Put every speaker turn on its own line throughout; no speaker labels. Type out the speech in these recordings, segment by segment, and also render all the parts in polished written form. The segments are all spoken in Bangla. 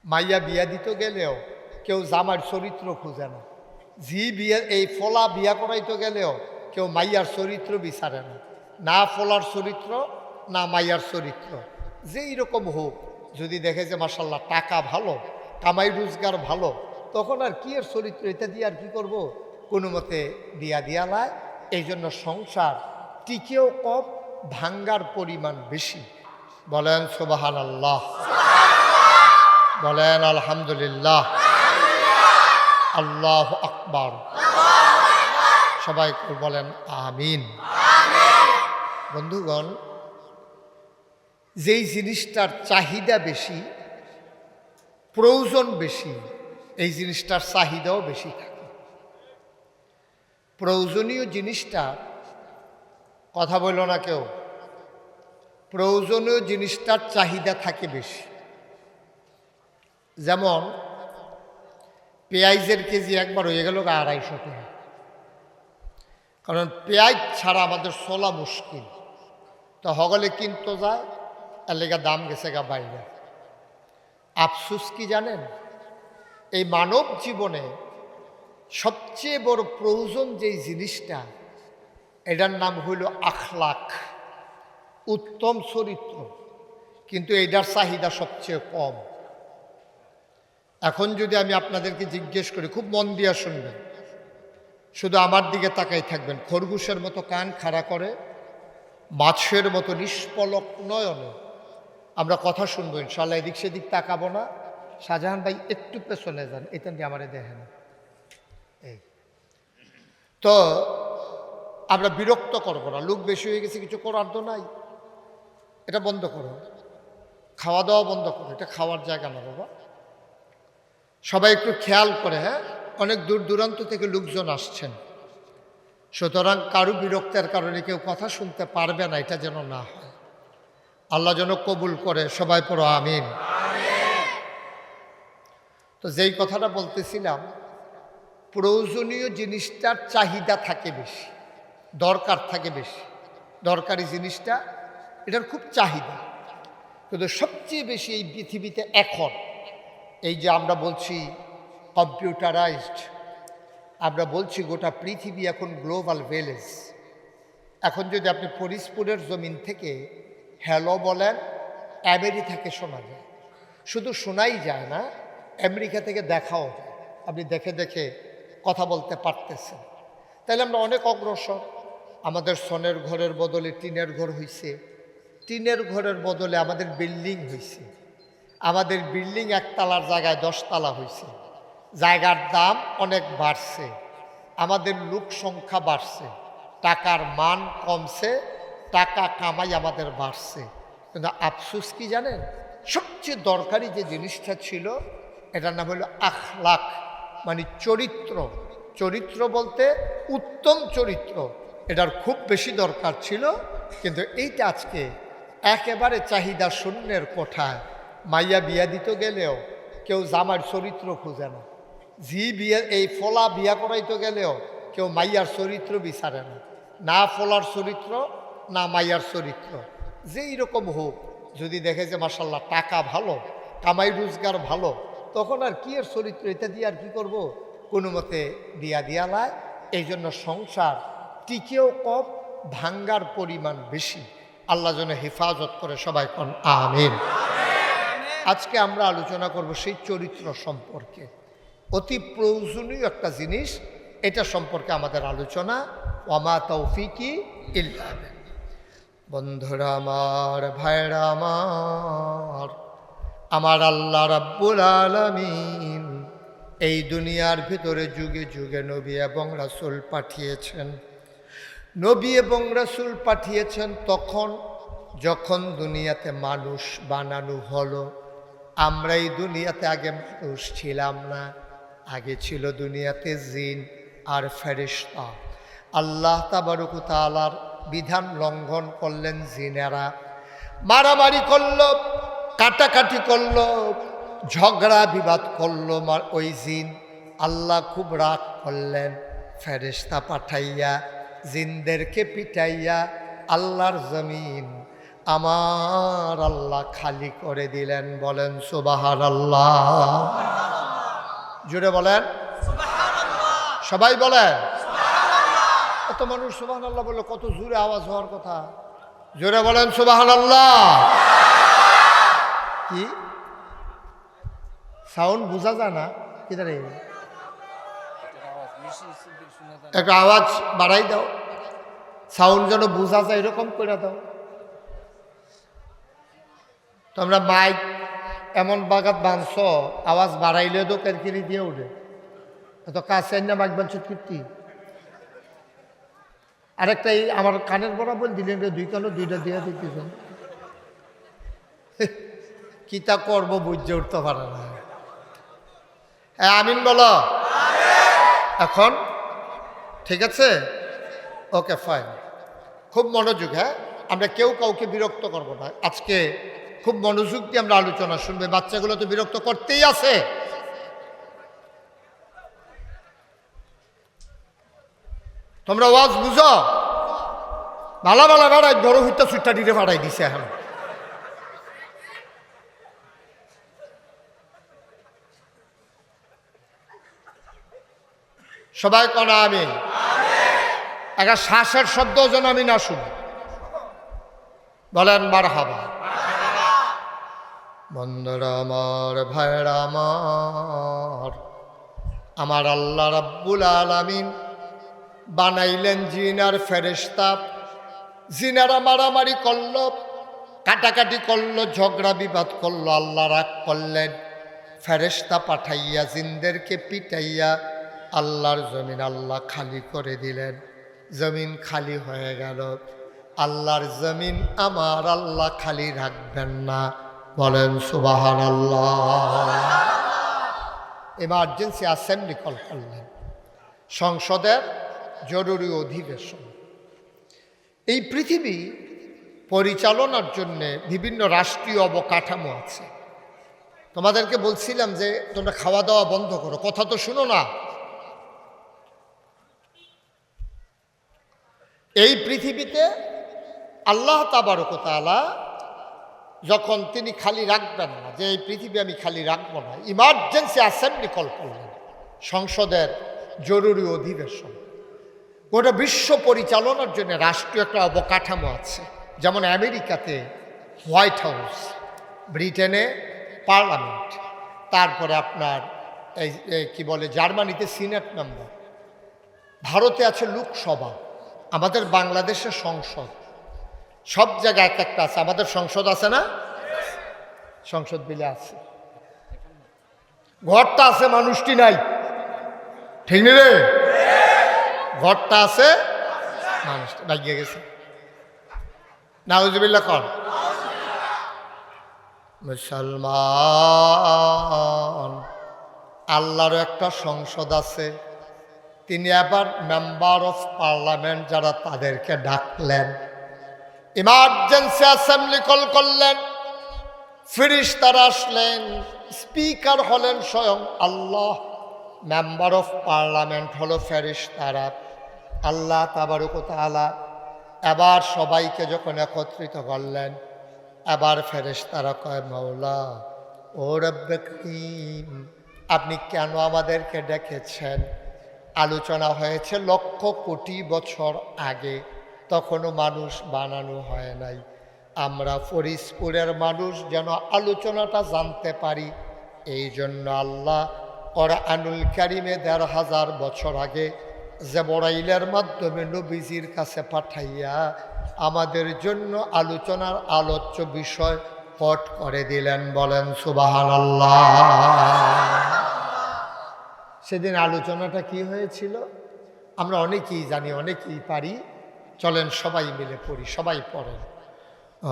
মাইয়া বিয়া দিতে গেলেও কেউ জামার চরিত্র খুঁজে না, বিয়া এই ফলা বিয়া করাইতে গেলেও কেউ মাইয়ার চরিত্র বিচারে না, না ফলার চরিত্র না মাইয়ার চরিত্র, যেই রকম হোক, যদি দেখে যে মাশাল্লাহ টাকা ভালো, কামাই রোজগার ভালো, তখন আর কি এর চরিত্র এটা দিয়ে আর কি করব, কোনো মতে বিয়া দিয়ালায়। এই জন্য সংসার টিকেও কম, ভাঙ্গার পরিমাণ বেশি। বলেন সুবহানাল্লাহ, বলেন আলহামদুলিল্লাহ, আল্লাহু আকবার, সবাই বলেন আমিন। বন্ধুগণ, যেই জিনিসটার চাহিদা বেশি, প্রয়োজন বেশি, এই জিনিসটার চাহিদাও বেশি থাকে। প্রয়োজনীয় জিনিসটা, কথা বলল না কেউ, প্রয়োজনীয় জিনিসটার চাহিদা থাকে বেশি। যেমন পেঁয়াজের কেজি একবার হয়ে গেল 250 টাকা, কারণ পেঁয়াজ ছাড়া আমাদের চলা মুশকিল, তো হগলে কিনতে যায়, এর লেগে দাম গেছে গা বাইরে। আফসোস কি জানেন, এই মানব জীবনে সবচেয়ে বড় প্রয়োজন যেই জিনিসটা, এটার নাম হইল আখলাক, উত্তম চরিত্র, কিন্তু এটার চাহিদা সবচেয়ে কম। এখন যদি আমি আপনাদেরকে জিজ্ঞেস করি, খুব মন দিয়া শুনবেন, শুধু আমার দিকে তাকাই থাকবেন, খরগোশের মতো কান খাড়া করে, মাছের মতো নিষ্পলক নয়নে আমরা কথা শুনবো ইনশাল্লাহ, এদিক সেদিক তাকাবো না। শাহজাহান ভাই একটু পেছনে যান, এটা দিয়ে আমারে দেখেন। এই তো আমরা বিরক্ত করবো না, লোক বেশি হয়ে গেছে, কিছু করার তো নাই, এটা বন্ধ করো, খাওয়া দাওয়া বন্ধ করো, এটা খাওয়ার জায়গা না বাবা। সবাই একটু খেয়াল করে, হ্যাঁ, অনেক দূর দূরান্ত থেকে লোকজন আসছেন, সুতরাং কারো বিরক্তের কারণে কেউ কথা শুনতে পারবে না, এটা যেন না হয়। আল্লাহ যেন কবুল করে, সবাই পড়ো আমিন। তো যেই কথাটা বলতেছিলাম, প্রয়োজনীয় জিনিসটার চাহিদা থাকে বেশি, দরকার থাকে বেশি, দরকারি জিনিসটা এটার খুব চাহিদা। কিন্তু সবচেয়ে বেশি এই পৃথিবীতে এখন, এই যে আমরা বলছি কম্পিউটারাইজড, আমরা বলছি গোটা পৃথিবী এখন গ্লোবাল ভিলেজ। এখন যদি আপনি ফরিদপুরের জমিন থেকে হ্যালো বলেন, আমেরিকা শোনা যায়, শুধু শোনাই যায় না, আমেরিকা থেকে দেখাও যায়, আপনি দেখে দেখে কথা বলতে পারতেছেন। তাহলে আমরা অনেক অগ্রসর। আমাদের সোনের ঘরের বদলে টিনের ঘর হয়েছে, টিনের ঘরের বদলে আমাদের বিল্ডিং হয়েছে, আমাদের বিল্ডিং 1 তলার জায়গায় 10 তলা হয়েছে, জায়গার দাম অনেক বাড়ছে, আমাদের লোক সংখ্যা বাড়ছে, টাকার মান কমছে, টাকা কামাই আমাদের বাড়ছে। কিন্তু আফসোস কি জানেন, সবচেয়ে দরকারি যে জিনিসটা ছিল, এটার নাম হলো আখলাক, মানে চরিত্র। চরিত্র বলতে উত্তম চরিত্র, এটার খুব বেশি দরকার ছিল। কিন্তু এইটা আজকে একেবারে চাহিদা শূন্যের কোঠায়। মাইয়া বিয়া দিতে গেলেও কেউ জামার চরিত্র খুঁজে না, বিয়া এই ফলা বিয়া করাইতে গেলেও কেউ মাইয়ার চরিত্র বিচারে না, না ফলার চরিত্র না মাইয়ার চরিত্র, যেই রকম হোক, যদি দেখে যে মাশাল্লাহ টাকা ভালো, কামাই রোজগার ভালো, তখন আর কি এর চরিত্র এটা দিয়ে আর কি করব, কোনো মতে বিয়া দিয়ালায়। এই জন্য সংসার টিকেও কম, ভাঙ্গার পরিমাণ বেশি। আল্লাহ যেন হেফাজত করে, সবাই কোন আমিন। আজকে আমরা আলোচনা করব সেই চরিত্র সম্পর্কে, অতি প্রয়োজনীয় একটা জিনিস, এটা সম্পর্কে আমাদের আলোচনা। ওয়ামা তৌফিকি ইল্লা বিল্লাহ। বন্ধুরা আমার, ভাইরা আমার, আমার আল্লাহ রাব্বুল আলামিন এই দুনিয়ার ভিতরে যুগে যুগে নবী এবং রাসূল পাঠিয়েছেন। নবী এবং রাসূল পাঠিয়েছেন তখন যখন দুনিয়াতে মানুষ বানানো হলো। আমরা এই দুনিয়াতে আগে মানুষ ছিলাম না, আগে ছিল দুনিয়াতে জিন আর ফেরেশতা। আল্লাহ তাবারক ওয়া তাআলার বিধান লঙ্ঘন করলেন জিনেরা, মারামারি করলো, কাটাকাটি করলো, ঝগড়া বিবাদ করলো ওই জিন। আল্লাহ খুব রাগ করলেন, ফেরেশতা পাঠাইয়া জিনদেরকে পিটাইয়া আল্লাহর জমিন আমার আল্লাহ খালি করে দিলেন। বলেন সুবহানাল্লাহ। জোরে বলেন, সবাই বলেন। এত মানুষ সুবহানাল্লাহ বললে কত জোরে আওয়াজ হওয়ার কথা। জোরে বলেন সুবহানাল্লাহ। কি সাউন্ড বোঝা যায় না? কিদারে একটা আওয়াজ বাড়াই দাও, সাউন্ড যেন বোঝা যায় এরকম করে দাও। তোমরা মাইক এমন বাগাত বাঁধছ, আওয়াজ বাড়াইলে তো কেরকিরি দিয়ে উঠে। এত কাছে না মাইক বাঁধছ কীর্তি। আরেকটা এই আমার কানের বরাবর দিলেন, দুই কানো দুইটা দিয়ে দিতেছেন। কিতা করব বুঝে উঠতে পারে না। হ্যাঁ আমিন বলো এখন। ঠিক আছে, ওকে ফাইন। খুব মনোযোগ। হ্যাঁ, আমরা কেউ কাউকে বিরক্ত করব না। আজকে খুব মনোযোগ দিয়ে আমরা আলোচনা শুনবে। বাচ্চাগুলো তো বিরক্ত করতেই আছে। তোমরা ওয়াজ বুঝো, ভালো ভালো ভাড়াই ধরো হইতা সুইটা দিতে ভাড়াই দিছে। এখন সবাই কনা আমিন। একটা শ্বাসের শব্দ যেন আমি না শুনি। বলেন মারহাবা। বন্ধুরা আমার, ভাইরা আমার, আমার আল্লাহ রাব্বুল আলামিন বানাইলেন জিন আর ফেরেশতা। জিনারা মারামারি করলো, কাটাকাটি করলো, ঝগড়া বিবাদ করলো, আল্লাহ রাগ করলেন। ফেরেশতা পাঠাইয়া জিনদেরকে পিটাইয়া আল্লাহর জমিন আল্লাহ খালি করে দিলেন। জমিন খালি হয়ে গেল। আল্লাহর জমিন আমার আল্লাহ খালি রাখবেন না। বলেন সুবহানাল্লাহ। এমার্জেন্সি অ্যাসেম্বলি কল করলেন, সংসদের জরুরি অধিবেশন। এই পৃথিবী পরিচালনার জন্য বিভিন্ন রাষ্ট্রীয় অবকাঠামো আছে। তোমাদেরকে বলছিলাম যে তোমরা খাওয়া দাওয়া বন্ধ করো, কথা তো শুনো না। এই পৃথিবীতে আল্লাহ তাবারক ওয়া তাআলা যখন তিনি খালি রাখবেন না, যে এই পৃথিবী আমি খালি রাখবো না, ইমার্জেন্সি অ্যাসেম্বলি কল করলেন, সংসদের জরুরি অধিবেশন। গোটা বিশ্ব পরিচালনার জন্য রাষ্ট্রীয় একটা অবকাঠামো আছে। যেমন আমেরিকাতে হোয়াইট হাউস, ব্রিটেনে পার্লামেন্ট, তারপরে আপনার এই কি বলে জার্মানিতে সিনেট মেম্বার, ভারতে আছে লোকসভা, আমাদের বাংলাদেশে সংসদ। সব জায়গায় এক একটা আছে। আমাদের সংসদ আছে না? সংসদ বিলে আছে, ঘরটা আছে, মানুষটি নাই। ঠিক নেই রে? ঘরটা আছে, মানুষটা লাগিয়ে গেছে। নাউজুবিল্লাহ কর। মুসলমান, আল্লাহর একটা সংসদ আছে। তিনি আবার মেম্বার অফ পার্লামেন্ট যারা, তাদেরকে ডাকলেন, ইমার্জেন্সি অ্যাসেম্বলি কল করলেন। ফেরেশতারা আসলেন, স্পিকার হলেন স্বয়ং আল্লাহ, মেম্বার অফ পার্লামেন্ট হলো ফেরেশতারা। আল্লাহ তাবারক ওয়া তাআলা এবার সবাইকে যখন একত্রিত করলেন, এবার ফেরেশতারা কয়, মাওলা ও রব্বে করিম, আপনি কেন আমাদেরকে ডেকেছেন? আলোচনা হয়েছে লক্ষ কোটি বছর আগে, তখনও মানুষ বানানো হয় নাই। আমরা ফরিদপুরের মানুষ যেন আলোচনাটা জানতে পারি, এই জন্য আল্লাহ কোরআনুল কারীমে ১৫০০ বছর আগে জিবরাইলের মাধ্যমে নবীজির কাছে পাঠাইয়া আমাদের জন্য আলোচনার আলোচ্য বিষয় পট করে দিলেন। বলেন সুবহানাল্লাহ। সেদিন আলোচনাটা কি হয়েছিল আমরা অনেকেই জানি, অনেকেই পারি। চলেন সবাই মিলে পড়ি, সবাই পড়েন।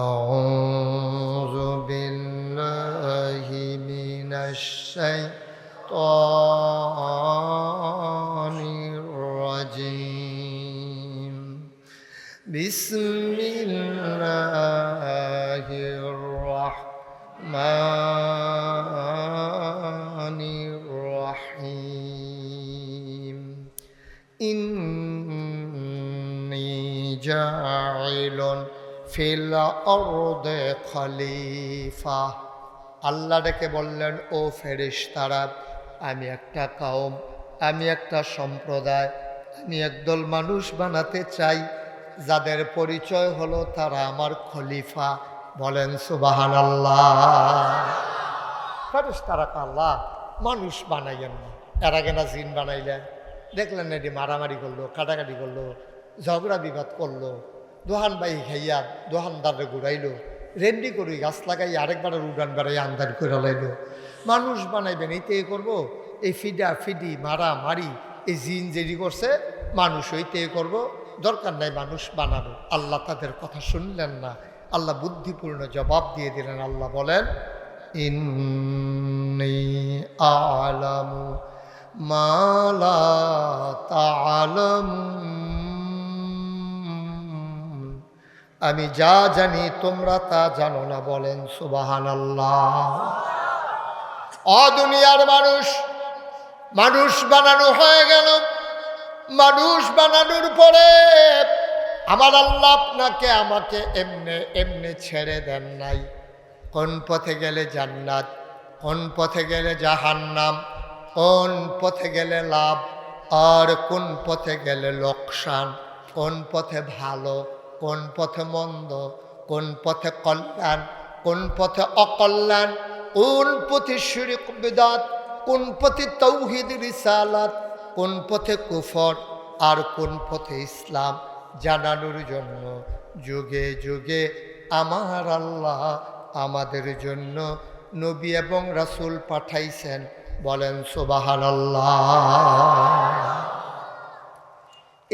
আউযু বিল্লাহি মিনাশ শাইতানির রাজিম। বিসমিল্লাহির রাহমানির রাহিম। ইন্নী জাইলুন ফিল আরদে খলিফা। আল্লাহ ডেকে বললেন, ও ফেরেশতারা, আমি একটা কওম, আমি একটা সম্প্রদায়, আমি একদল মানুষ বানাতে চাই যাদের পরিচয় হলো তারা আমার খলিফা। বলেন সুবহানাল্লাহ। ফেরেশতারা আল্লাহ মানুষ বানাইলেন না, এর আগে না জিন বানাইলেন? দেখলেন না এটি মারামারি করলো, কাটাকাটি করলো, ঝগড়া বিবাদ করলো, দোহান বাই খাইয়া দোহানদারে ঘুরাইলো, রেন্ডি করি গাছ লাগাই আরেকবার উড়ান বেড়াই আন্দার করে লাইলো। মানুষ বানাইবেন এইতে করবো? এই ফিডা ফিডি মারা মারি এই জিন যেটি করছে মানুষ হইতে করবো, দরকার নাই মানুষ বানানো। আল্লাহ তাদের কথা শুনলেন না, আল্লাহ বুদ্ধিপূর্ণ জবাব দিয়ে দিলেন। আল্লাহ বলেন, ইন্নী আ'লামু মা লা তা'লামুন, আমি যা জানি তোমরা তা জানো না। বলেন সুবহানাল্লাহ। দুনিয়ার মানুষ, মানুষ বানানো হয়ে গেল। মানুষ বানানোর পরে আমার আল্লাহ আপনাকে আমাকে এমনে এমনে ছেড়ে দেন নাই। কোন পথে গেলে জান্নাত, কোন পথে গেলে জাহান্নাম, কোন পথে গেলে লাভ আর কোন পথে গেলে লোকসান, কোন পথে ভালো, কোন পথে মন্দ, কোন পথে কল্যাণ, কোন পথে অকল্যাণ, কোন পথে শিরক বিদআত, কোন পথে তাওহীদ রিসালাত, কোন পথে কুফর আর কোন পথে ইসলাম জানানোর জন্য যুগে যুগে আমার আল্লাহ আমাদের জন্য নবী এবং রাসূল পাঠাইছেন। বলেন সুবহানাল্লাহ।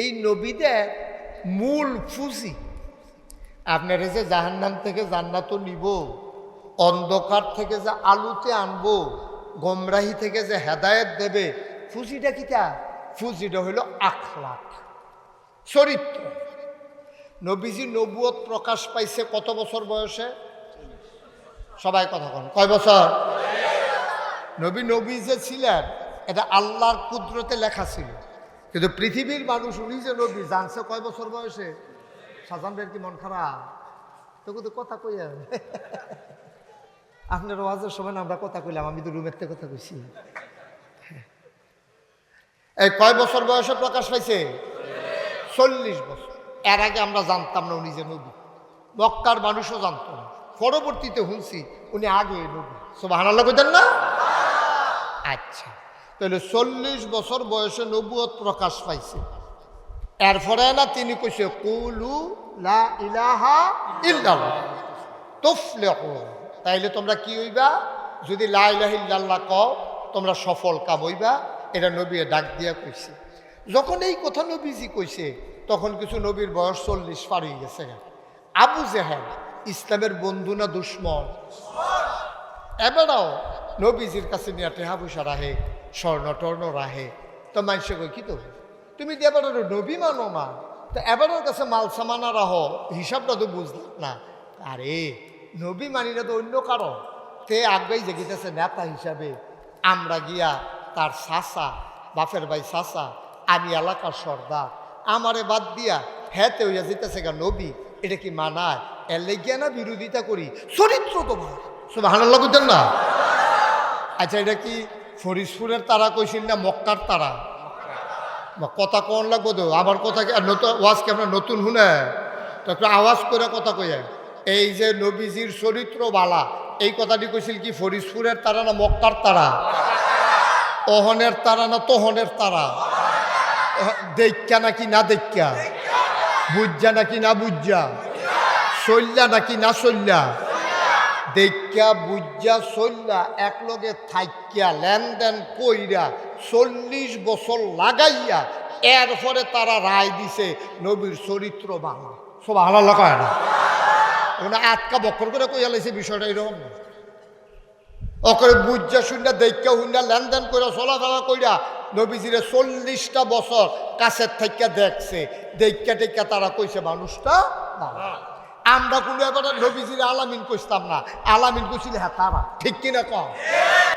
এই নবীদের মূল পুঁজি, আপনারা যে জাহান্নাম থেকে জান্নাত নিব, অন্ধকার থেকে যে আলোতে আনবো, গোমরাহি থেকে যে হেদায়েত দেবে, পুঁজিটা কিটা? পুঁজিটা হইল আখলাক, চরিত্র। নবীজি নবুয়ত প্রকাশ পাইছে কত বছর বয়সে? সবাই কথা কন, কয় বছর? নবী যে ছিলেন এটা আল্লাহর কুদরতে লেখা ছিল, কিন্তু পৃথিবীর মানুষ উনি যে নবী জানছে কয় বছর বয়সে? সাজান ভাইয়ের কি মন খারাপ? তো কথা কইয়া আপনার ওয়াজের সময় আমরা কথা কইলাম, আমি তো রুমের থেকে কথা কইছি। এই কয় বছর বয়সে প্রকাশ পাইছে? 40 বছর। এর আগে আমরা জানতাম না উনি যে নবী, মক্কার মানুষও জানতো না। পরবর্তীতে শুনছি উনি আগে নবী। সুবহানাল্লাহ কইতেন না? আচ্ছা, তাহলে 40 বছর বয়সে নবুয়ত প্রকাশ পাইছে। এরপরে না তিনি কইছে কুলু লা ইলাহা ইল্লাল্লাহ তুফলিহু, তাইলে তোমরা কি হইবা? যদি লা ইলাহা ইল্লাল্লাহ কও তোমরা সফল কাম হইবা। এটা নবী ডাক দিয়া কইছে। যখন এই কথা নবীজি কইছে তখন কিছু নবীর বয়স 40 পার হয়ে গেছে। আবু জেহেল ইসলামের বন্ধু না দুশ্মন? এবারও নবীজির কাছে নিয়ে টেহা পয়সা রাহে, স্বর্ণ টর্ণ রাহে। তো মানুষে কই কি তো তুমি তো এবার নবী মানো না, তো এবারের কাছে মাল সামানা রাহো, হিসাবটা তো বুঝলাম না। আরে নবী মানি না তো অন্য কারণ। তে আগাই জেগিতেছে নেতা হিসাবে, আমরা গিয়া তার চাচা, বাপের ভাই চাচা, আমি এলাকার সর্দার, আমারে বাদ দিয়া হ্যাঁতে হইয়া যেতেছে গা নবী। এটা কি মানায়? এর লেগিয়া না বিরোধিতা করি, চরিত্র তোমার। সুবহানাল্লাহ বুঝছেন না? আচ্ছা, এটা কি ফরিদপুরের তারা কইছিল না মক্কার তারা? কথা কোন লাগবো তো আমার কথা কি ওয়াজ কি আপনার নতুন শুনে? তো একটু আওয়াজ করে কথা কইয়া, এই যে নবীজির চরিত্র বালা, এই কথাটি কইছিল কি ফরিদপুরের তারা না মক্কার তারা? অহনের তারা না তোহনের তারা? দেখা নাকি না দেখা? বুঝা নাকি না বুঝা? চল্লা নাকি না চল্লা? দেখা বুঝা চল্লা একলগে থাইকা লেনদেন কইরা 40 বছর লাগাইয়া এরপরে তারা রায় দিছে নবীর চরিত্র বাংলা। সুবহানাল্লাহ কয় না? ওখানে আটকা বক্কর করে কইয়া লাইছে বিষয়টা এরকম না। ওকে বুঝা শুননা দেখা হুন্না লেনদেন করে চলাফেরা কইরা নবীজিরে 40টা বছর কাছের থেকে দেখছে, দেখা টেকা তারা কইছে মানুষটা বাবা। আমরা কোনো এবার নবীজির আলামিন কইতাম না, আলামিন কইছিল হ্যাঁ তারা। ঠিক কিনা কম?